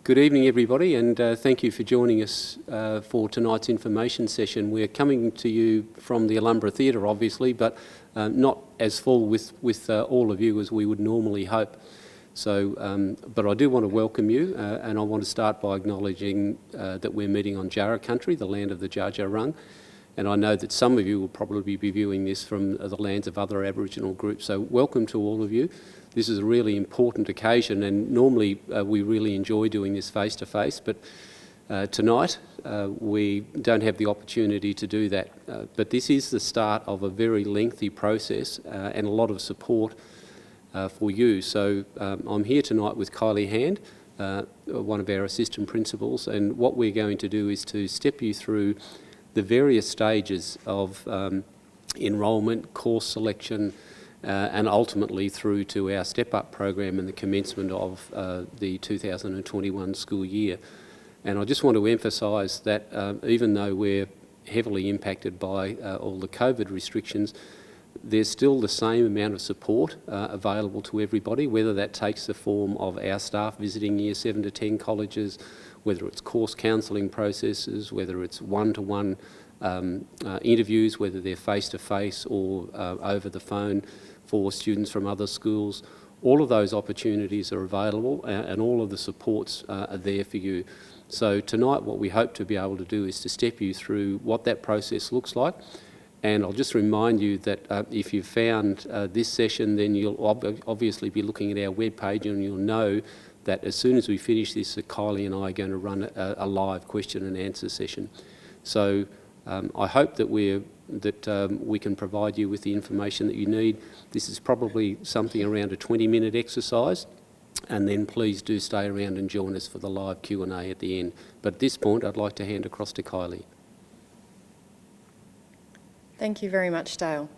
Good evening, everybody, and thank you for joining us for tonight's information session. We're coming to you from the Alumbra Theatre, obviously, but not as full with all of you as we would normally hope. So, but I do want to welcome you, and I want to start by acknowledging that we're meeting on Jarrah country, the land of the Dja Dja Wurrung, and I know that some of you will probably be viewing this from the lands of other Aboriginal groups. So, welcome to all of you. This is a really important occasion, and normally we really enjoy doing this face-to-face, but tonight we don't have the opportunity to do that. But this is the start of a very lengthy process and a lot of support for you. So I'm here tonight with Kylie Hand, one of our assistant principals, and what we're going to do is to step you through the various stages of enrolment, course selection, and ultimately through to our step-up program and the commencement of the 2021 school year. And I just want to emphasise that even though we're heavily impacted by all the COVID restrictions, there's still the same amount of support available to everybody, whether that takes the form of our staff visiting Year 7 to 10 colleges, whether it's course counselling processes, whether it's one-to-one interviews, whether they're face-to-face or over the phone for students from other schools. All of those opportunities are available and all of the supports are there for you. So tonight what we hope to be able to do is to step you through what that process looks like. And I'll just remind you that if you've found this session, then you'll obviously be looking at our webpage and you'll know that as soon as we finish this, Kylie and I are going to run a live question and answer session. So I hope that we can provide you with the information that you need. This is probably something around a 20-minute exercise, and then please do stay around and join us for the live Q&A at the end. But at this point, I'd like to hand across to Kylie. Thank you very much, Dale.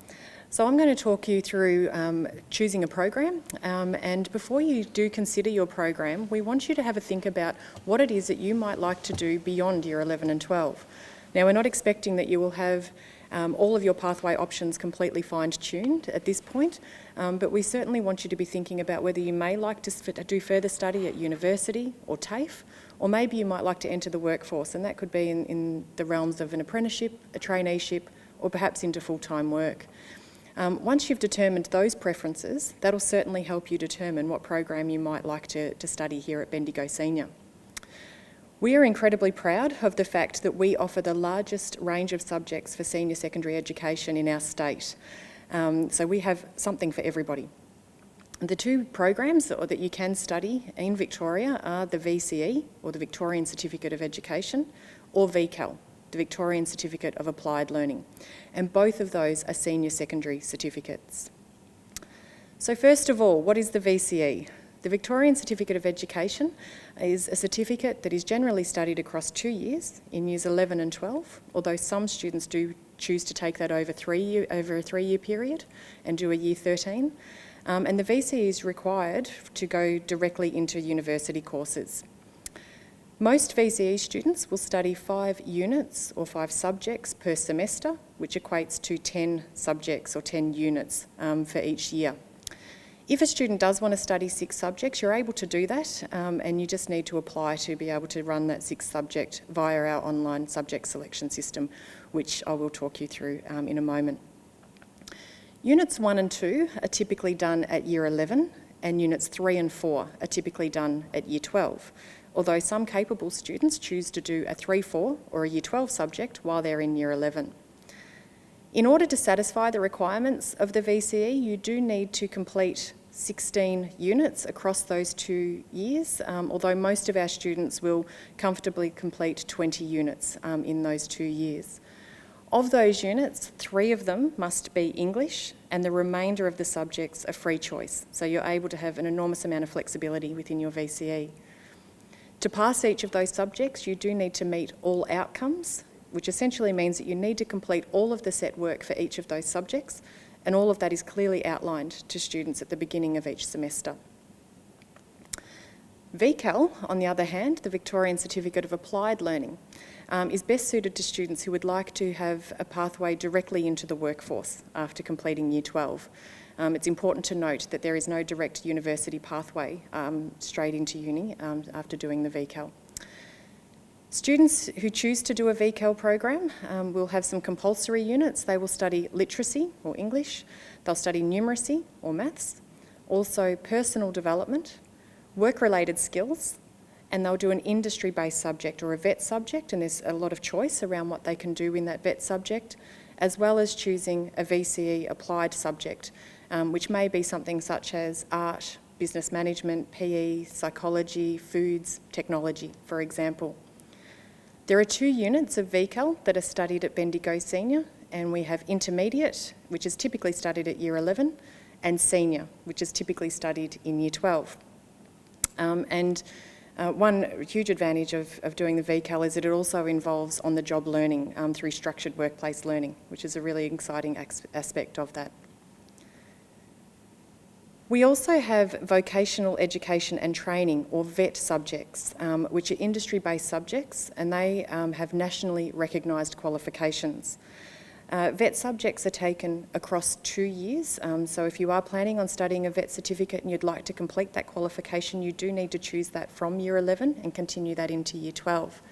So I'm going to talk you through choosing a program, and before you do consider your program, we want you to have a think about what it is that you might like to do beyond Year 11 and 12. Now, we're not expecting that you will have all of your pathway options completely fine-tuned at this point, but we certainly want you to be thinking about whether you may like to do further study at university or TAFE, or maybe you might like to enter the workforce, and that could be in the realms of an apprenticeship, a traineeship, or perhaps into full-time work. Once you've determined those preferences, that'll certainly help you determine what program you might like to study here at Bendigo Senior. We are incredibly proud of the fact that we offer the largest range of subjects for senior secondary education in our state. So we have something for everybody. The two programs that you can study in Victoria are the VCE, or the Victorian Certificate of Education, or VCAL, the Victorian Certificate of Applied Learning. And both of those are senior secondary certificates. So first of all, what is the VCE? The Victorian Certificate of Education is a certificate that is generally studied across 2 years in Years 11 and 12, although some students do choose to take that over a 3-year period and do a Year 13. And the VCE is required to go directly into university courses. Most VCE students will study 5 units or 5 subjects per semester, which equates to 10 subjects or 10 units for each year. If a student does want to study 6 subjects, you're able to do that, and you just need to apply to be able to run that 6th subject via our online subject selection system, which I will talk you through in a moment. Units 1 and 2 are typically done at Year 11, and Units 3 and 4 are typically done at Year 12, although some capable students choose to do a 3-4 or a Year 12 subject while they're in Year 11. In order to satisfy the requirements of the VCE, you do need to complete 16 units across those 2 years, although most of our students will comfortably complete 20 units in those 2 years. Of those units, 3 of them must be English, and the remainder of the subjects are free choice, so you're able to have an enormous amount of flexibility within your VCE. To pass each of those subjects, you do need to meet all outcomes, which essentially means that you need to complete all of the set work for each of those subjects, and all of that is clearly outlined to students at the beginning of each semester. VCAL, on the other hand, the Victorian Certificate of Applied Learning, is best suited to students who would like to have a pathway directly into the workforce after completing Year 12. It's important to note that there is no direct university pathway straight into uni after doing the VCAL. Students who choose to do a VCAL program will have some compulsory units. They will study literacy or English, they'll study numeracy or maths, also personal development, work-related skills, and they'll do an industry-based subject or a VET subject, and there's a lot of choice around what they can do in that VET subject, as well as choosing a VCE applied subject, which may be something such as art, business management, PE, psychology, foods, technology, for example. There are 2 units of VCAL that are studied at Bendigo Senior, and we have intermediate, which is typically studied at Year 11, and senior, which is typically studied in Year 12. One huge advantage of doing the VCAL is that it also involves on-the-job learning through structured workplace learning, which is a really exciting aspect of that. We also have vocational education and training, or VET subjects, which are industry-based subjects, and they have nationally recognised qualifications. VET subjects are taken across 2 years, so if you are planning on studying a VET certificate and you'd like to complete that qualification, you do need to choose that from Year 11 and continue that into Year 12.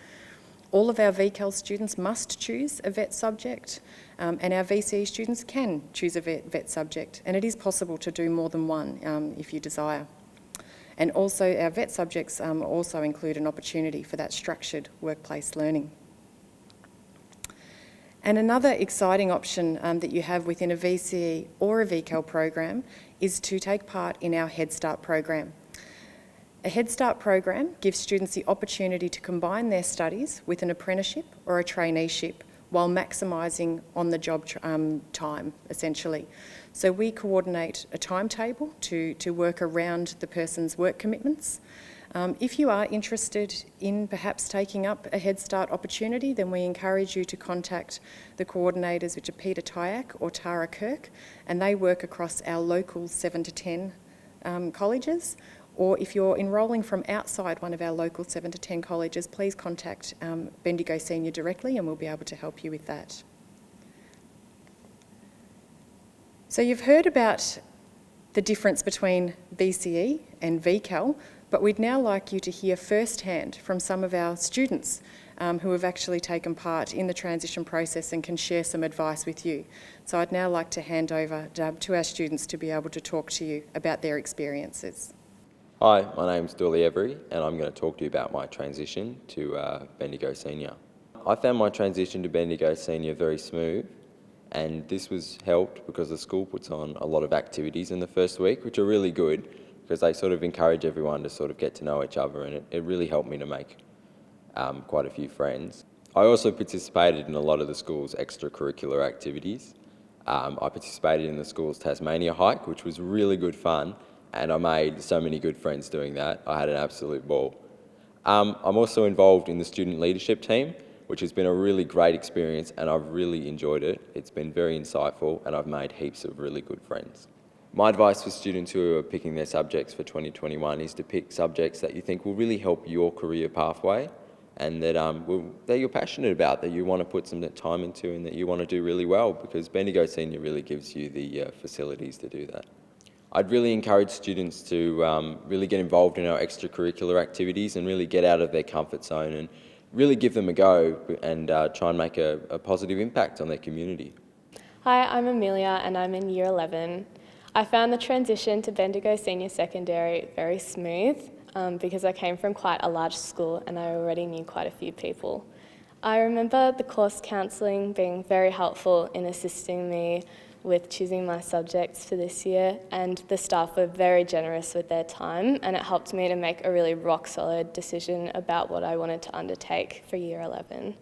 All of our VCAL students must choose a VET subject, and our VCE students can choose a VET subject, and it is possible to do more than one if you desire. And also our VET subjects also include an opportunity for that structured workplace learning. And another exciting option that you have within a VCE or a VCAL program is to take part in our Head Start program. A Head Start program gives students the opportunity to combine their studies with an apprenticeship or a traineeship while maximising on-the-job time, essentially. So we coordinate a timetable to work around the person's work commitments. If you are interested in perhaps taking up a Head Start opportunity, then we encourage you to contact the coordinators, which are Peter Tyak or Tara Kirk, and they work across our local 7 to 10 colleges. Or if you're enrolling from outside one of our local 7 to 10 colleges, please contact Bendigo Senior directly and we'll be able to help you with that. So you've heard about the difference between VCE and VCAL, but we'd now like you to hear firsthand from some of our students who have actually taken part in the transition process and can share some advice with you. So I'd now like to hand over to our students to be able to talk to you about their experiences. Hi, my name's Dooley Every and I'm going to talk to you about my transition to Bendigo Senior. I found my transition to Bendigo Senior very smooth, and this was helped because the school puts on a lot of activities in the first week, which are really good because they sort of encourage everyone to sort of get to know each other, and it really helped me to make quite a few friends. I also participated in a lot of the school's extracurricular activities. I participated in the school's Tasmania hike, which was really good fun, and I made so many good friends doing that. I had an absolute ball. I'm also involved in the student leadership team, which has been a really great experience, and I've really enjoyed it. It's been very insightful, and I've made heaps of really good friends. My advice for students who are picking their subjects for 2021 is to pick subjects that you think will really help your career pathway, and that you're passionate about, that you want to put some time into, and that you want to do really well, because Bendigo Senior really gives you the facilities to do that. I'd really encourage students to really get involved in our extracurricular activities and really get out of their comfort zone and really give them a go and try and make a positive impact on their community. Hi, I'm Amelia and I'm in Year 11. I found the transition to Bendigo Senior Secondary very smooth because I came from quite a large school and I already knew quite a few people. I remember the course counselling being very helpful in assisting me with choosing my subjects for this year, and the staff were very generous with their time, and it helped me to make a really rock-solid decision about what I wanted to undertake for Year 11.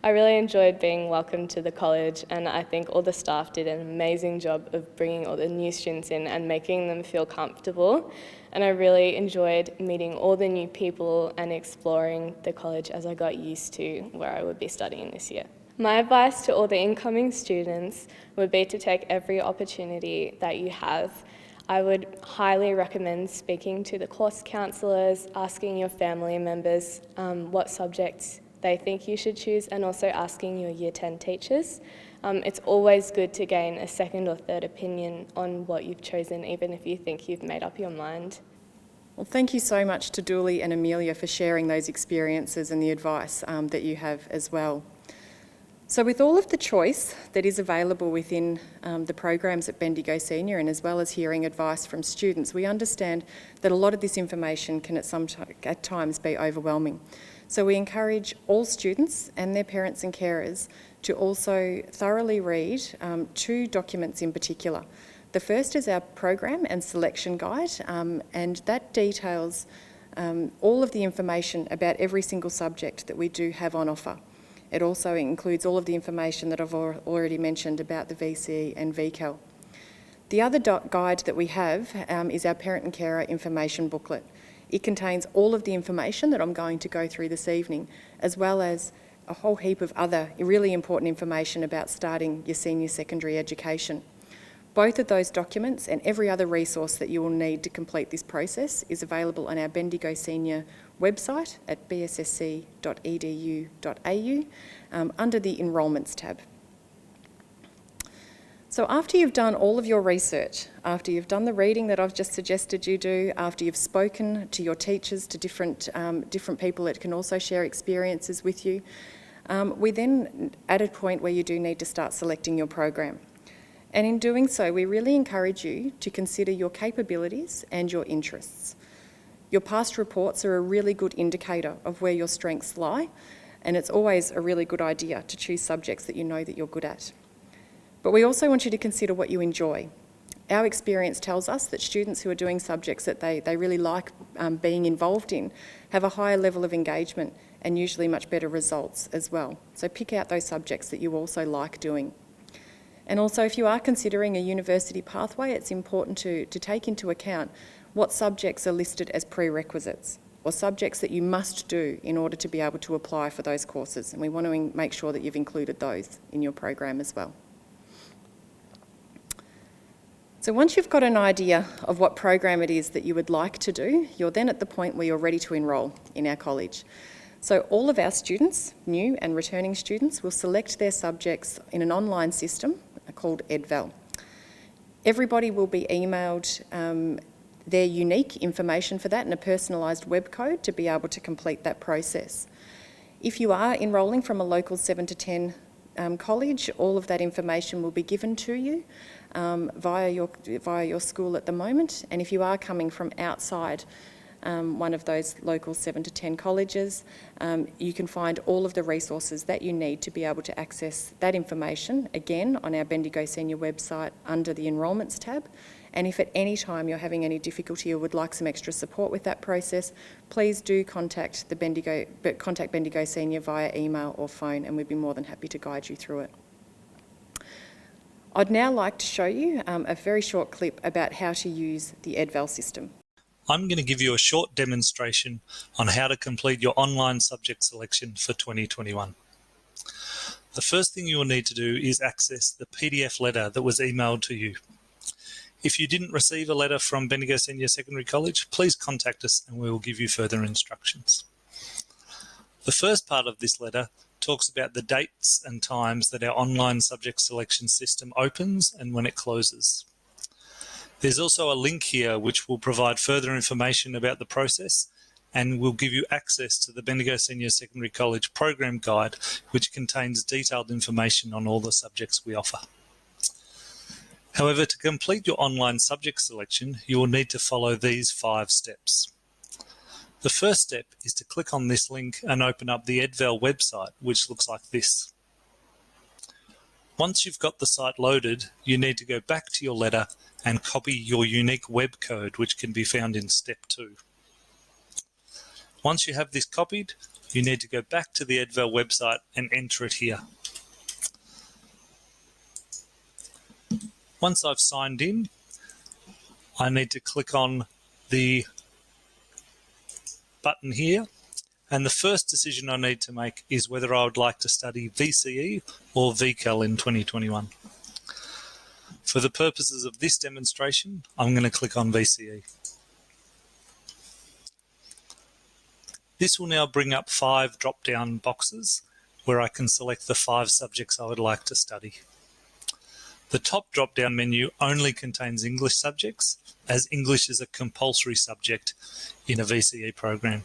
I really enjoyed being welcomed to the college, and I think all the staff did an amazing job of bringing all the new students in and making them feel comfortable, and I really enjoyed meeting all the new people and exploring the college as I got used to where I would be studying this year. My advice to all the incoming students would be to take every opportunity that you have. I would highly recommend speaking to the course counsellors, asking your family members what subjects they think you should choose, and also asking your Year 10 teachers. It's always good to gain a second or third opinion on what you've chosen, even if you think you've made up your mind. Well, thank you so much to Dooley and Amelia for sharing those experiences and the advice that you have as well. So with all of the choice that is available within the programs at Bendigo Senior, and as well as hearing advice from students, we understand that a lot of this information can at times be overwhelming. So we encourage all students and their parents and carers to also thoroughly read 2 documents in particular. The first is our program and selection guide, and that details all of the information about every single subject that we do have on offer. It also includes all of the information that I've already mentioned about the VCE and VCAL. The other guide that we have is our parent and carer information booklet. It contains all of the information that I'm going to go through this evening, as well as a whole heap of other really important information about starting your senior secondary education. Both of those documents and every other resource that you will need to complete this process is available on our Bendigo Senior website at bssc.edu.au under the Enrolments tab. So after you've done all of your research, after you've done the reading that I've just suggested you do, after you've spoken to your teachers, to different people that can also share experiences with you, we then at a point where you do need to start selecting your program. And in doing so, we really encourage you to consider your capabilities and your interests. Your past reports are a really good indicator of where your strengths lie, and it's always a really good idea to choose subjects that you know that you're good at. But we also want you to consider what you enjoy. Our experience tells us that students who are doing subjects that they really like being involved in have a higher level of engagement and usually much better results as well. So pick out those subjects that you also like doing. And also, if you are considering a university pathway, it's important to take into account what subjects are listed as prerequisites or subjects that you must do in order to be able to apply for those courses. And we want to make sure that you've included those in your program as well. So once you've got an idea of what program it is that you would like to do, you're then at the point where you're ready to enrol in our college. So all of our students, new and returning students, will select their subjects in an online system called EdVal. Everybody will be emailed their unique information for that and a personalised web code to be able to complete that process. If you are enrolling from a local 7 to 10 college, all of that information will be given to you via your school at the moment. And if you are coming from outside one of those local 7 to 10 colleges, you can find all of the resources that you need to be able to access that information, again, on our Bendigo Senior website under the Enrolments tab. And if at any time you're having any difficulty or would like some extra support with that process, please do contact Bendigo Senior via email or phone, and we'd be more than happy to guide you through it. I'd now like to show you a very short clip about how to use the EdVal system. I'm going to give you a short demonstration on how to complete your online subject selection for 2021. The first thing you will need to do is access the PDF letter that was emailed to you. If you didn't receive a letter from Bendigo Senior Secondary College, please contact us and we will give you further instructions. The first part of this letter talks about the dates and times that our online subject selection system opens and when it closes. There's also a link here which will provide further information about the process and will give you access to the Bendigo Senior Secondary College program guide, which contains detailed information on all the subjects we offer. However, to complete your online subject selection, you will need to follow these 5 steps. The first step is to click on this link and open up the EdVal website, which looks like this. Once you've got the site loaded, you need to go back to your letter and copy your unique web code, which can be found in step 2. Once you have this copied, you need to go back to the EdVal website and enter it here. Once I've signed in, I need to click on the button here, and the first decision I need to make is whether I would like to study VCE or VCAL in 2021. For the purposes of this demonstration, I'm going to click on VCE. This will now bring up 5 drop-down boxes where I can select the 5 subjects I would like to study. The top drop-down menu only contains English subjects, as English is a compulsory subject in a VCE program.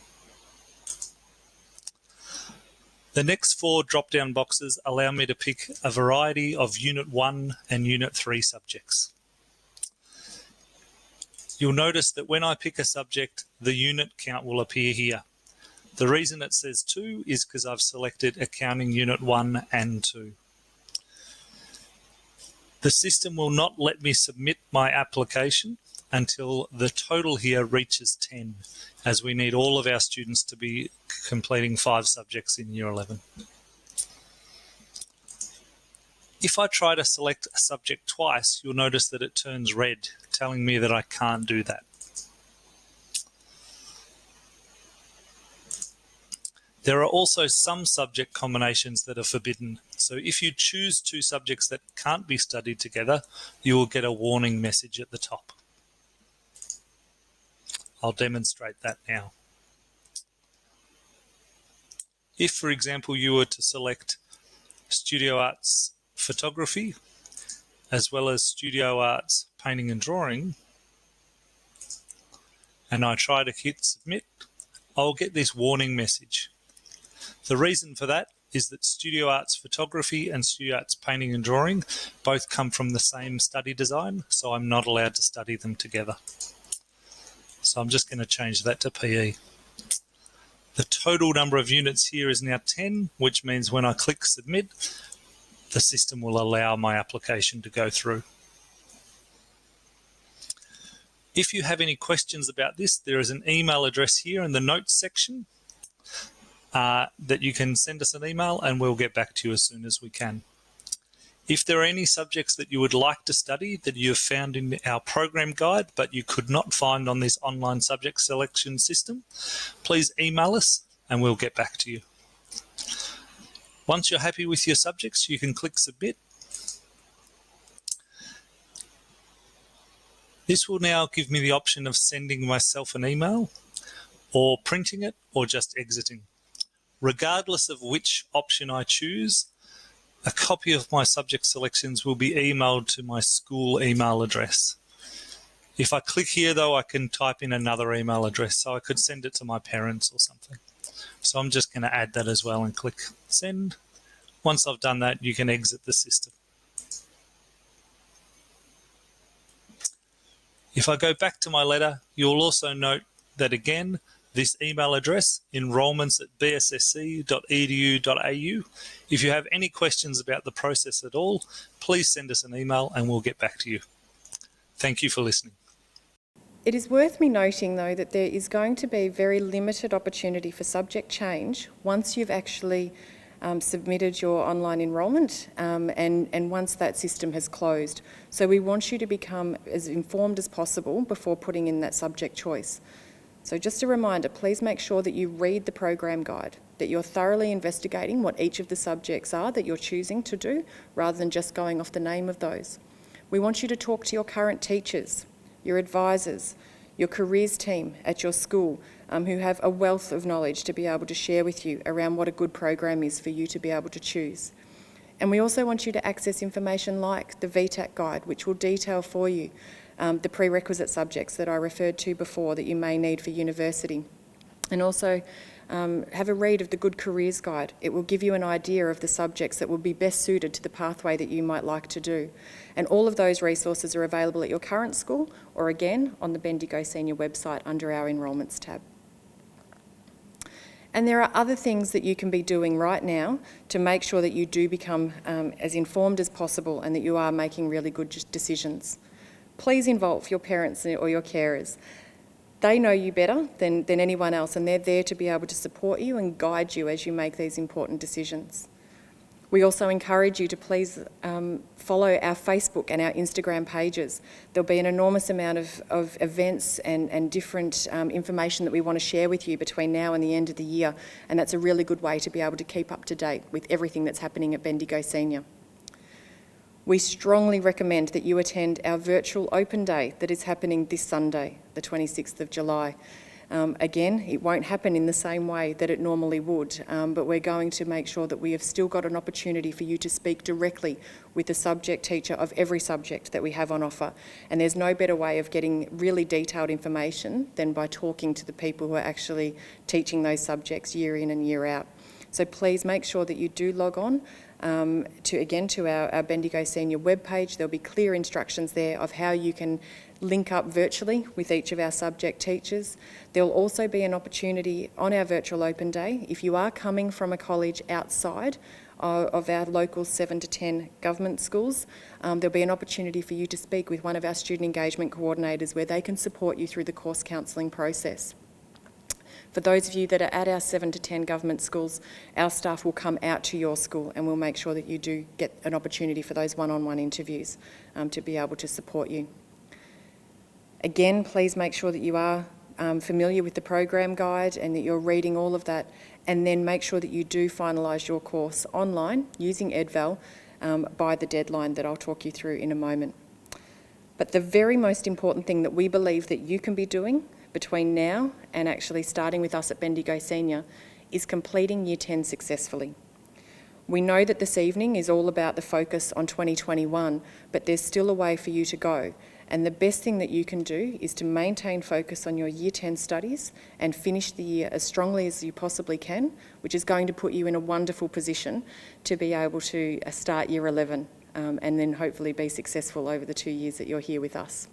The next 4 drop-down boxes allow me to pick a variety of Unit 1 and Unit 3 subjects. You'll notice that when I pick a subject, the unit count will appear here. The reason it says 2 is because I've selected Accounting Unit 1 and 2. The system will not let me submit my application until the total here reaches 10, as we need all of our students to be completing 5 subjects in Year 11. If I try to select a subject twice, you'll notice that it turns red, telling me that I can't do that. There are also some subject combinations that are forbidden, so if you choose 2 subjects that can't be studied together, you will get a warning message at the top. I'll demonstrate that now. If, for example, you were to select Studio Arts Photography, as well as Studio Arts Painting and Drawing, and I try to hit Submit, I'll get this warning message. The reason for that is that Studio Arts Photography and Studio Arts Painting and Drawing both come from the same study design, so I'm not allowed to study them together. So I'm just going to change that to PE. The total number of units here is now 10, which means when I click Submit, the system will allow my application to go through. If you have any questions about this, there is an email address here in the notes section that you can send us an email and we'll get back to you as soon as we can. If there are any subjects that you would like to study that you have found in our program guide but you could not find on this online subject selection system, please email us and we'll get back to you. Once you're happy with your subjects, you can click Submit. This will now give me the option of sending myself an email or printing it or just exiting. Regardless of which option I choose, a copy of my subject selections will be emailed to my school email address. If I click here though, I can type in another email address, so I could send it to my parents or something. So I'm just going to add that as well and click Send. Once I've done that, you can exit the system. If I go back to my letter, you'll also note that again, this email address, enrolments@bssc.edu.au. If you have any questions about the process at all, please send us an email and we'll get back to you. Thank you for listening. It is worth me noting, though, that there is going to be very limited opportunity for subject change once you've actually submitted your online enrolment and once that system has closed. So we want you to become as informed as possible before putting in that subject choice. So just a reminder, please make sure that you read the program guide, that you're thoroughly investigating what each of the subjects are that you're choosing to do, rather than just going off the name of those. We want you to talk to your current teachers, your advisors, your careers team at your school, who have a wealth of knowledge to be able to share with you around what a good program is for you to be able to choose. And we also want you to access information like the VTAC guide, which will detail for you the prerequisite subjects that I referred to before that you may need for university. And also have a read of the Good Careers Guide. It will give you an idea of the subjects that will be best suited to the pathway that you might like to do. And all of those resources are available at your current school or again on the Bendigo Senior website under our Enrolments tab. And there are other things that you can be doing right now to make sure that you do become as informed as possible and that you are making really good decisions. Please involve your parents or your carers. They know you better than anyone else, and they're there to be able to support you and guide you as you make these important decisions. We also encourage you to please follow our Facebook and our Instagram pages. There'll be an enormous amount of events and different information that we want to share with you between now and the end of the year, and that's a really good way to be able to keep up to date with everything that's happening at Bendigo Senior. We strongly recommend that you attend our virtual open day that is happening this Sunday, the 26th of July. Again, it won't happen in the same way that it normally would, but we're going to make sure that we have still got an opportunity for you to speak directly with the subject teacher of every subject that we have on offer. And there's no better way of getting really detailed information than by talking to the people who are actually teaching those subjects year in and year out. So please make sure that you do log on to our Bendigo Senior webpage. There'll be clear instructions there of how you can link up virtually with each of our subject teachers. There'll also be an opportunity on our virtual open day, if you are coming from a college outside of our local 7 to 10 government schools, there'll be an opportunity for you to speak with one of our student engagement coordinators where they can support you through the course counselling process. For those of you that are at our 7 to 10 government schools, our staff will come out to your school and we'll make sure that you do get an opportunity for those one-on-one interviews to be able to support you. Again, please make sure that you are familiar with the program guide and that you're reading all of that, and then make sure that you do finalise your course online using EdVal by the deadline that I'll talk you through in a moment. But the very most important thing that we believe that you can be doing between now and actually starting with us at Bendigo Senior is completing Year 10 successfully. We know that this evening is all about the focus on 2021, but there's still a way for you to go. And the best thing that you can do is to maintain focus on your Year 10 studies and finish the year as strongly as you possibly can, which is going to put you in a wonderful position to be able to start Year 11 and then hopefully be successful over the 2 years that you're here with us.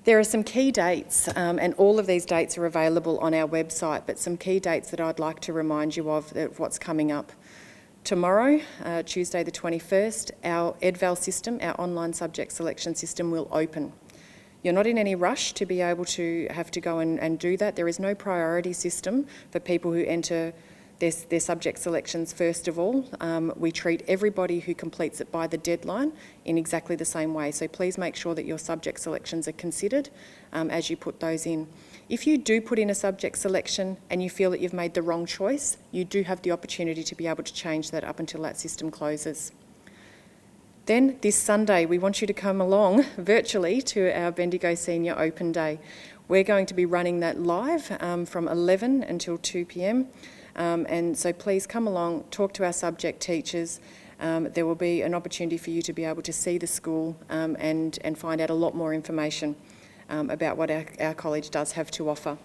There are some key dates, and all of these dates are available on our website, but some key dates that I'd like to remind you of what's coming up. Tomorrow, Tuesday the 21st, our EdVal system, our online subject selection system, will open. You're not in any rush to be able to have to go and do that. There is no priority system for people who enter their subject selections first of all. We treat everybody who completes it by the deadline in exactly the same way. So please make sure that your subject selections are considered as you put those in. If you do put in a subject selection and you feel that you've made the wrong choice, you do have the opportunity to be able to change that up until that system closes. Then this Sunday, we want you to come along virtually to our Bendigo Senior Open Day. We're going to be running that live from 11 until 2 p.m. And so please come along, talk to our subject teachers. There will be an opportunity for you to be able to see the school and find out a lot more information about what our college does have to offer.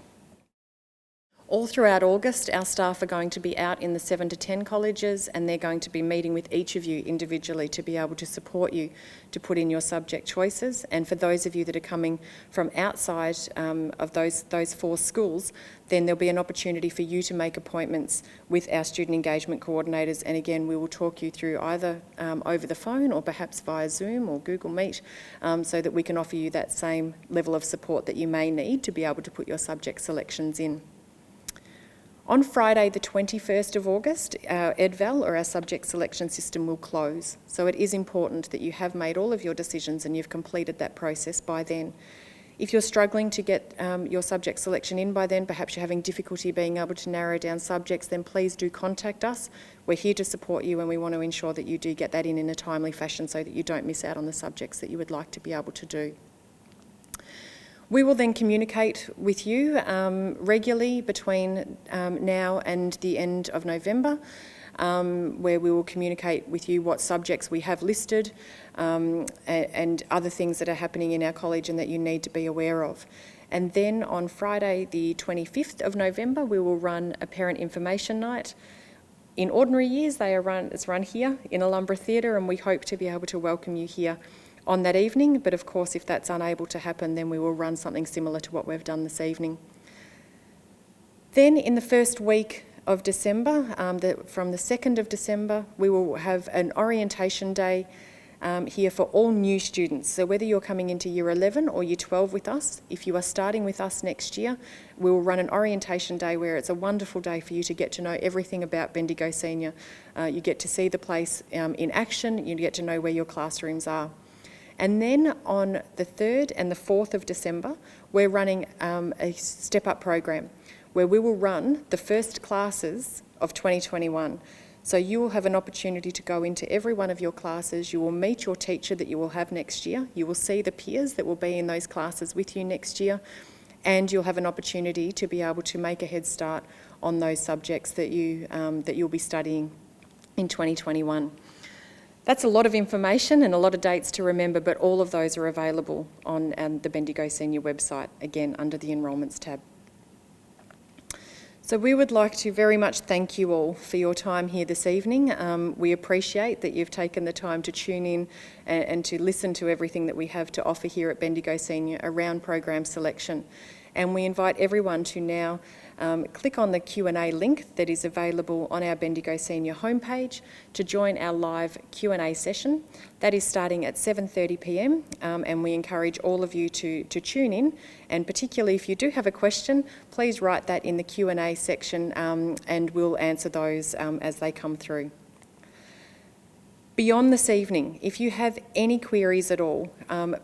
All throughout August, our staff are going to be out in the 7 to 10 colleges, and they're going to be meeting with each of you individually to be able to support you to put in your subject choices. And for those of you that are coming from outside of those 4 schools, then there'll be an opportunity for you to make appointments with our student engagement coordinators. And again, we will talk you through either over the phone or perhaps via Zoom or Google Meet so that we can offer you that same level of support that you may need to be able to put your subject selections in. On Friday the 21st of August, our EdVal or our subject selection system will close. So it is important that you have made all of your decisions and you've completed that process by then. If you're struggling to get your subject selection in by then, perhaps you're having difficulty being able to narrow down subjects, then please do contact us. We're here to support you and we want to ensure that you do get that in a timely fashion so that you don't miss out on the subjects that you would like to be able to do. We will then communicate with you regularly between now and the end of November, where we will communicate with you what subjects we have listed and other things that are happening in our college and that you need to be aware of. And then on Friday the 25th of November, we will run a parent information night. In ordinary years, it's run here in Alumbra Theatre, and we hope to be able to welcome you here on that evening, but of course if that's unable to happen then we will run something similar to what we've done this evening. Then in the first week of December, from the 2nd of December, we will have an orientation day here for all new students. So whether you're coming into Year 11 or Year 12 with us, if you are starting with us next year, we will run an orientation day where it's a wonderful day for you to get to know everything about Bendigo Senior. You get to see the place in action, you get to know where your classrooms are. And then on the 3rd and the 4th of December, we're running a step-up program where we will run the first classes of 2021. So you will have an opportunity to go into every one of your classes. You will meet your teacher that you will have next year. You will see the peers that will be in those classes with you next year. and you'll have an opportunity to be able to make a head start on those subjects that you'll be studying in 2021. That's a lot of information and a lot of dates to remember, but all of those are available on the Bendigo Senior website, again under the Enrolments tab. So we would like to very much thank you all for your time here this evening. We appreciate that you've taken the time to tune in and to listen to everything that we have to offer here at Bendigo Senior around program selection. And we invite everyone to now click on the Q&A link that is available on our Bendigo Senior homepage to join our live Q&A session. That is starting at 7:30 p.m. And we encourage all of you to tune in, and particularly if you do have a question, please write that in the Q&A section and we'll answer those as they come through. Beyond this evening, if you have any queries at all,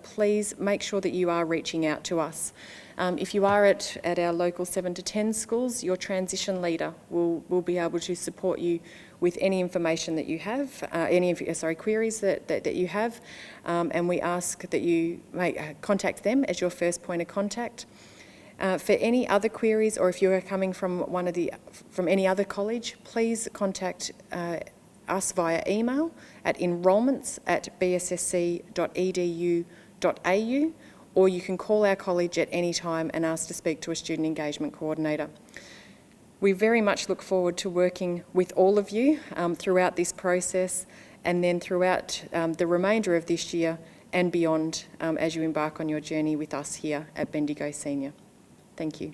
please make sure that you are reaching out to us. If you are at our local 7 to 10 schools, your transition leader will be able to support you with any information that you have, queries that you have, and we ask that you contact them as your first point of contact. For any other queries, or if you are coming from any other college, please contact us via email at enrolments@bssc.edu.au, or you can call our college at any time and ask to speak to a student engagement coordinator. We very much look forward to working with all of you throughout this process, and then throughout the remainder of this year and beyond as you embark on your journey with us here at Bendigo Senior. Thank you.